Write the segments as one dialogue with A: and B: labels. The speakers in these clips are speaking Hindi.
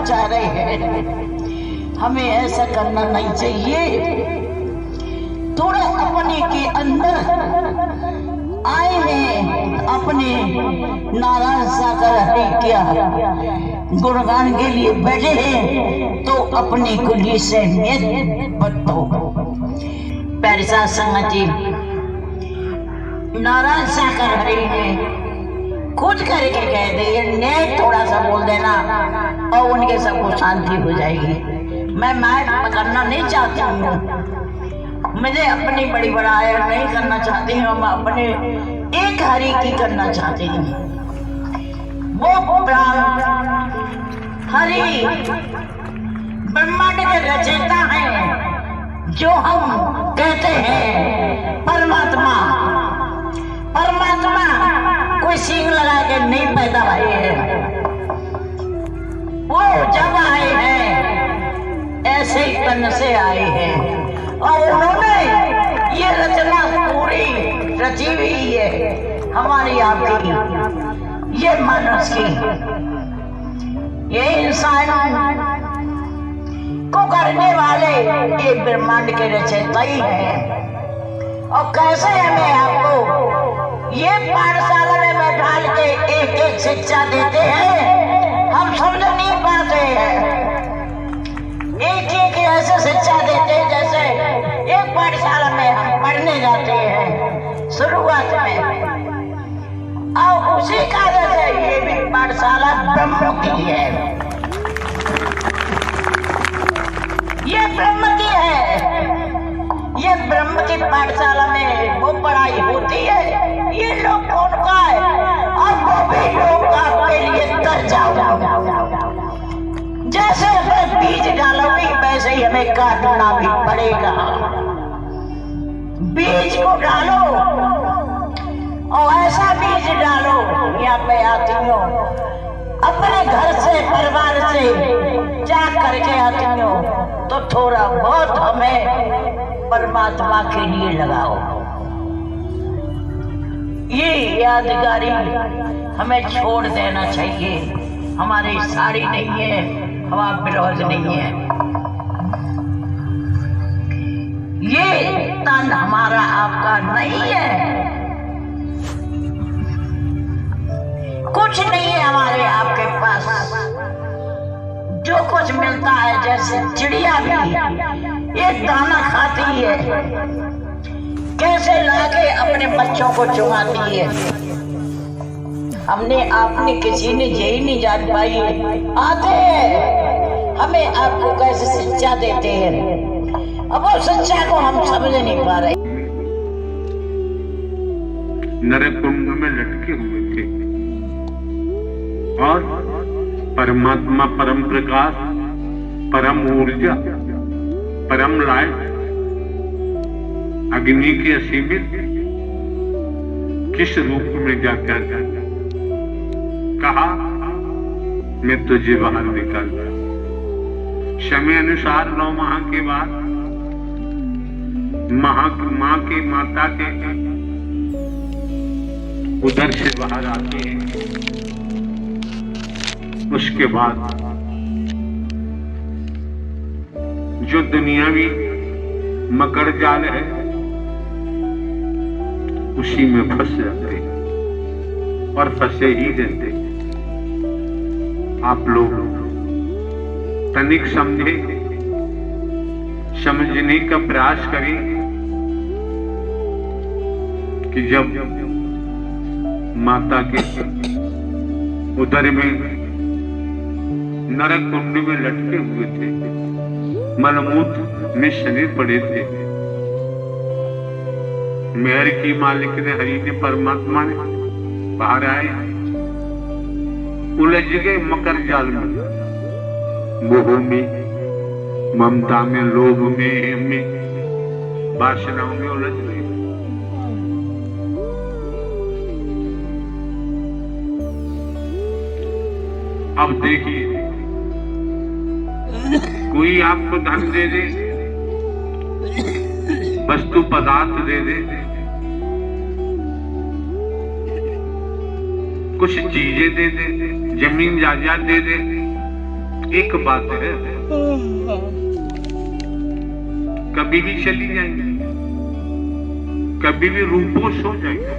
A: चाह रहे हैं। हमें ऐसा करना नहीं चाहिए। थोड़ा अपने के अंदर आए हैं, अपने नारायण सागर हरि क्या गुणगान के लिए बैठे हैं, तो अपने कुली से बतो पैरसा संगत जी नारायण सागर हरि ने खुद करके कह दिए, ने थोड़ा सा बोल देना और उनके सबको शांति हो जाएगी। मैं करना नहीं चाहती हूँ, मुझे अपनी बड़ी बड़ाई नहीं करना चाहती हूँ, मैं अपने एक हरि की करना चाहती हूँ। वो प्राण हरि ब्रह्मांड के रचयिता हैं, जो हम कहते हैं परमात्मा। परमात्मा कोई सींग लगा के नहीं पैदा हुए हैं, वो जब आए हैं ऐसे ही तन से आए हैं, और उन्होंने ये रचना पूरी रची हुई है हमारी आपकी, ये मनुष्य की, ये इंसान को करने वाले ये ब्रह्मांड के रचयिता ही है। और कैसे हमें आपको ये पाठशाला में बैठाल के एक एक शिक्षा देते हैं, हम समझ नहीं पाते हैं। एक एक ऐसे शिक्षा देते हैं जैसे एक पाठशाला में हम पढ़ने जाते हैं शुरुआत में, और उसी कारण से ये भी पाठशाला ब्रह्म की है, ये ब्रह्म की है। ये ब्रह्म की पाठशाला में वो पढ़ाई होती है, ये लोग कौन का है, और वो भी लोग आपके लिए कर जाओ। जैसे हमें बीज डालोगे वैसे ही हमें काटना भी पड़ेगा। बीज को डालो और ऐसा बीज डालो, यहाँ पे आती हो अपने घर से परिवार से जा करके आती हो, तो थोड़ा बहुत हमें परमात्मा के लिए लगाओ। ये यादगारी हमें छोड़ देना चाहिए। हमारी साड़ी नहीं है, हमारा विरोध नहीं है, ये तन हमारा आपका नहीं है, कुछ नहीं है हमारे आपके पास। जो कुछ मिलता है, जैसे चिड़िया भी एक दाना खाती है, कैसे लाके अपने बच्चों को चुगाती है, हमने आपने किसी ने यही नहीं जान पाई। आते हैं हमें आपको कैसे शिक्षा देते हैं, अब वो शिक्षा को हम समझ नहीं पा रहे।
B: नरक कुंड में लटके हुए थे और परमात्मा परम प्रकाश, परम ऊर्जा, परम लाइट, अग्नि के असीमित किस रूप में जाकर कहा, मैं तुझे बाहर निकालता। समय अनुसार 9 माह के बाद माँ के माता के उधर से बाहर आते हैं। उसके बाद जो दुनियावी मकर जाल है उसी में फंस जाते हैं और फंसे ही रहते हैं। आप लोग तनिक समझने का प्रयास करें कि जब माता के उदर में नरक कुंड में लटके हुए थे, मलमूत्र में शरीर पड़े थे, मेहर की मालिक ने, हरि ने, परमात्मा ने बाहर आए, उलझ गए मकर जाल में, मोह में, ममता में, लोभ में, वासनाओं में उलझ गए। अब देखिए, कोई आपको धन दे दे, वस्तु पदार्थ दे दे, कुछ चीजें दे दे, जमीन जायदाद दे दे, एक बात है, कभी भी चली जाएंगी, कभी भी रूपोश हो जाएंगे,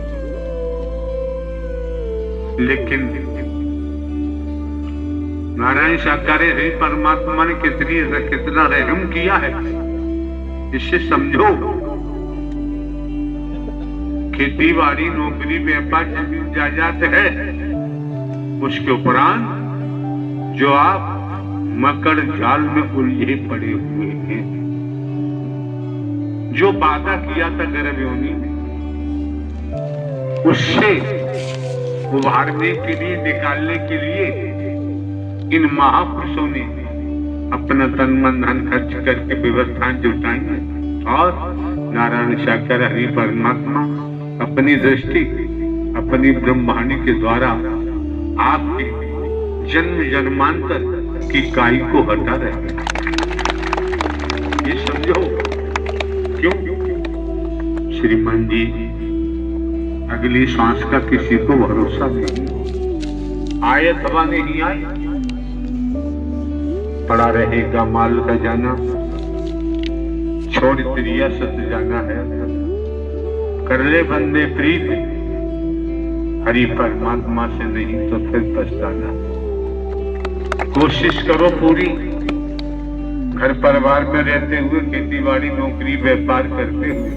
B: लेकिन नारायण साकारे हरि परमात्मा ने कितना रहम किया है, इससे समझो। खेती बाड़ी नौकरी व्यापार जमीन जायदाद है, उसके उपरांत जो आप मकर जाल में उलझे पड़े हुए हैं, जो वादा किया था गर्भयोनि में, उससे उभारने के लिए, निकालने के लिए इन महापुरुषों ने अपना तन मन धन खर्च करके व्यवस्थाएं जुटाई और नारायण साकार हरि परमात्मा अपनी दृष्टि, अपनी ब्रह्मांड के द्वारा आपके जन्म जन्मांतर की काई को हटा रहे हैं। ये समझो। क्यों? श्रीमान जी, अगली सांस का किसी को भरोसा नहीं, आए अथवा नहीं आए, पड़ा रहेगा माल का जाना, छोड़ त्रिया सत जाना है, कर ले बंदे प्रीत हरि परमात्मा से, नहीं तो फिर पछताना। कोशिश करो पूरी, घर परिवार में रहते हुए, खेती बाड़ी नौकरी व्यापार करते हुए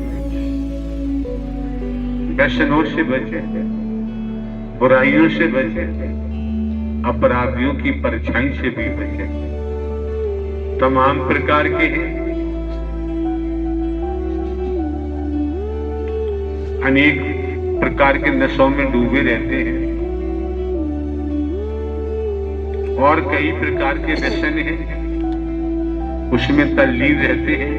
B: व्यसनों से बचे, बुराइयों से बचे, अपराधियों की परछाई से भी बचे। तमाम प्रकार के हैं, अनेक प्रकार के नशों में डूबे रहते हैं और कई प्रकार के व्यसन हैं, उसमें तल्लीन रहते हैं।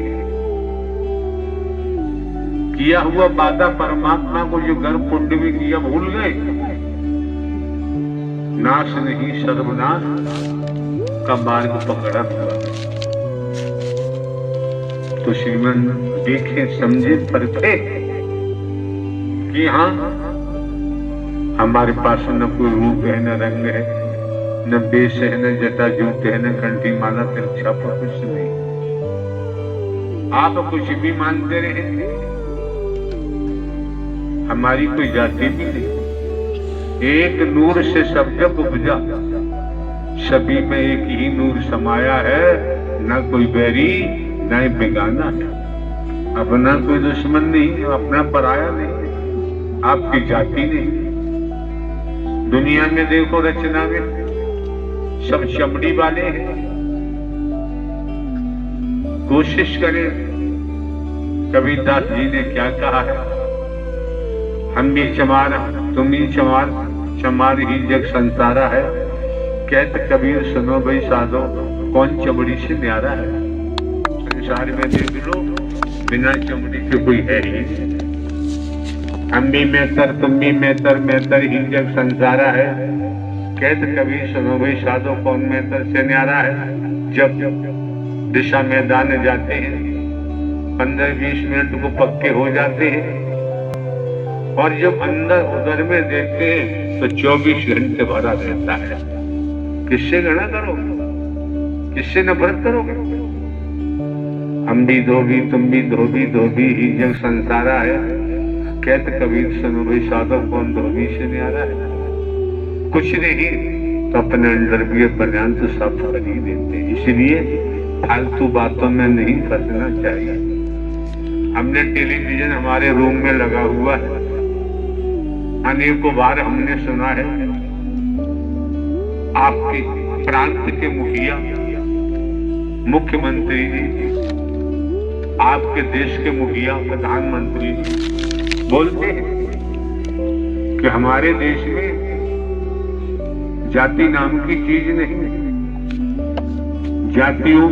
B: किया हुआ वादा परमात्मा को जो गर्भ कुंड में किया भूल गए, नाश नहीं सर्वनाश का मार्ग पकड़ा हुआ। तो श्रीमन देखें, समझे, परखे कि हाँ, हमारे पास न कोई रूप है, न रंग है, न बेश है, न जटा जूत है, न कंठी माला तिरछा पर कुछ नहीं। आप कुछ भी मानते रहे, हमारी कोई जाति भी नहीं। एक नूर से सब जग उपजा, सभी में एक ही नूर समाया है, न कोई बैरी न बेगाना है। अपना कोई दुश्मन नहीं, अपना पराया नहीं, आपकी जाति नहीं। दुनिया में देखो, रचना में सब चमड़ी वाले हैं। कोशिश करें, कबीरदास जी ने क्या कहा है, हम भी चमार, तुम भी चमार, चमार ही जग संसारा है। कहते कबीर सुनो भाई साधो, कौन चमड़ी से न्यारा है। संसार में देख लो, बिना चमड़ी के कोई है ही नहीं। हम भी मेहतर, तुम भी मेहतर, मेहतर ही जग संसारा है। कहते कबीर सुनो भाई साधो, कौन मेहतर से न्यारा है। जब दिशा मैदान जाते हैं, 15-20 मिनट को पक्के हो जाते हैं, और जब अंदर उधर में देखते हैं तो 24 घंटे भरा रहता है। किससे गणा करोगे, किससे नफरत करोगे। हम भी धोबी, तुम भी धोबी, धोबी ही जग संसारा है। कहते कबीर सुनो भाई साधो, कौन धोबी से न्यारा है। कुछ नहीं तो अपने अंडर भी पर्याप्त तो सब कर ही देते। इसलिए फालतू बातों में नहीं फंसना चाहिए। हमने टेलीविजन हमारे रूम में लगा हुआ है, अनेकों बार हमने सुना है आपके प्रांत के मुखिया, मुख्यमंत्री जी, आपके देश के मुखिया, प्रधानमंत्री जी बोलते हैं कि हमारे देश में जाति नाम की चीज नहीं, जातियों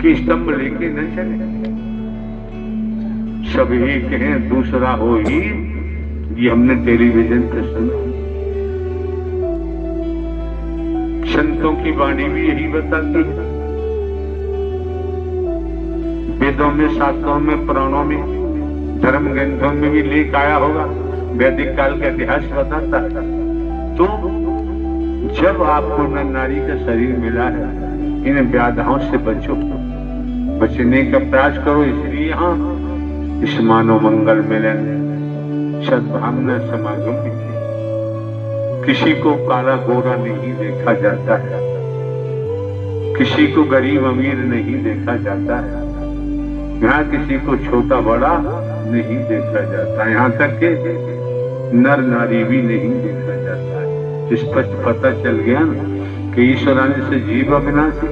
B: की स्तंभ लेके न चले, सब एक है, दूसरा हो ही। ये हमने टेलीविजन पे सुना। संतों की वाणी भी यही बताती है। वेदों में, शास्त्रों में, पुराणों में, धर्म ग्रंथों में भी लेख आया होगा। वैदिक काल का इतिहास बताता है। तो जब आपको नर नारी का शरीर मिला है, इन व्याधाओं से बचो, बचने का प्रयास करो। इसलिए यहाँ इस मानव मंगल मिलन सद्भावना समागम में किसी को काला गोरा नहीं देखा जाता है, किसी को गरीब अमीर नहीं देखा जाता है, यहाँ किसी को छोटा बड़ा नहीं देखा जाता, यहाँ तक कि नर नारी भी नहीं देखा जाता है। स्पष्ट पता चल गया ना कि ईश्वर अंश से जीव अविनाशी,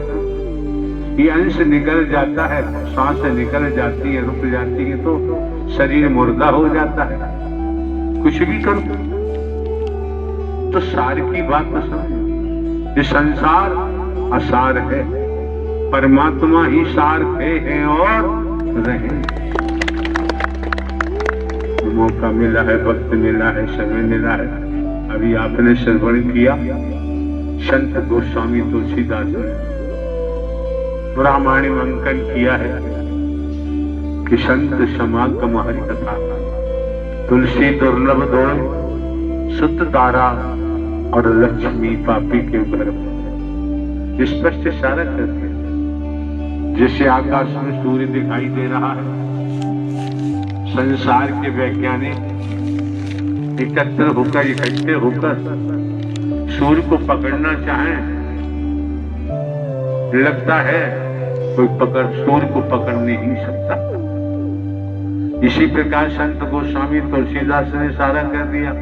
B: ये अंश निकल जाता है, सांस निकल जाती है, रुक जाती है तो शरीर मुर्दा हो जाता है। कुछ भी करो तो सार की बात तो समझो, ये संसार असार है, परमात्मा ही सार है और रहे। मौका मिला है, वक्त मिला है, समय मिला है। अभी आपने श्रवण किया संत गोस्वामी तुलसीदास ने ब्राह्मणी अंकन किया है कि संत समागम हरि कथा, तुलसी दुर्लभ दौड़, सुत तारा और लक्ष्मी पापी के घर। स्पष्ट इशारा करते हैं जैसे आकाश में सूर्य दिखाई दे रहा है, संसार के वैज्ञानिक एकत्र होकर, इकट्ठे होकर सूर्य को पकड़ना चाहें, लगता है कोई सूर्य को पकड़ नहीं सकता। इसी प्रकार संत गोस्वामी तुलसीदास ने इशारा कर दिया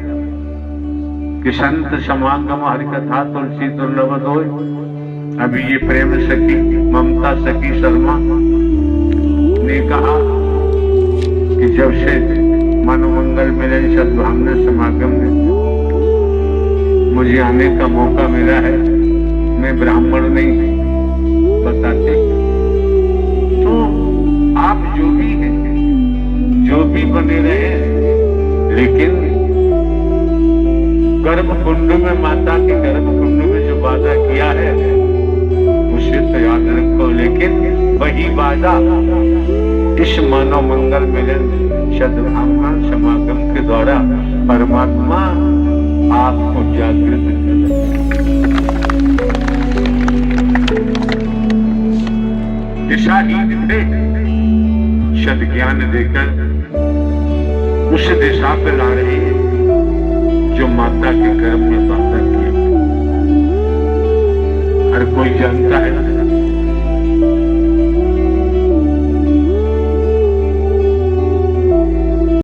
B: कि संत समागम हरि कथा तुलसी दुर्लभ दोय। अभी ये प्रेम सखी ममता सखी शर्मा ने कहा कि जब से मनोमंगल मिलन सद्भावना समागम में मुझे आने का मौका मिला है, मैं ब्राह्मण नहीं बताते, तो आप जो भी हैं, जो भी बने रहे, लेकिन गर्भकुंड में, माता के गर्भकुंड में जो वादा किया है उसे तो याद रखो। लेकिन वही वादा इस मानव मंगल मिलन सद्भावना समागम के द्वारा परमात्मा आपको जागृत दिशाहीन थे, सद ज्ञान देकर उस दिशा पे ला रही है जो माता के गर्भ में वादा किया। हर कोई जानता है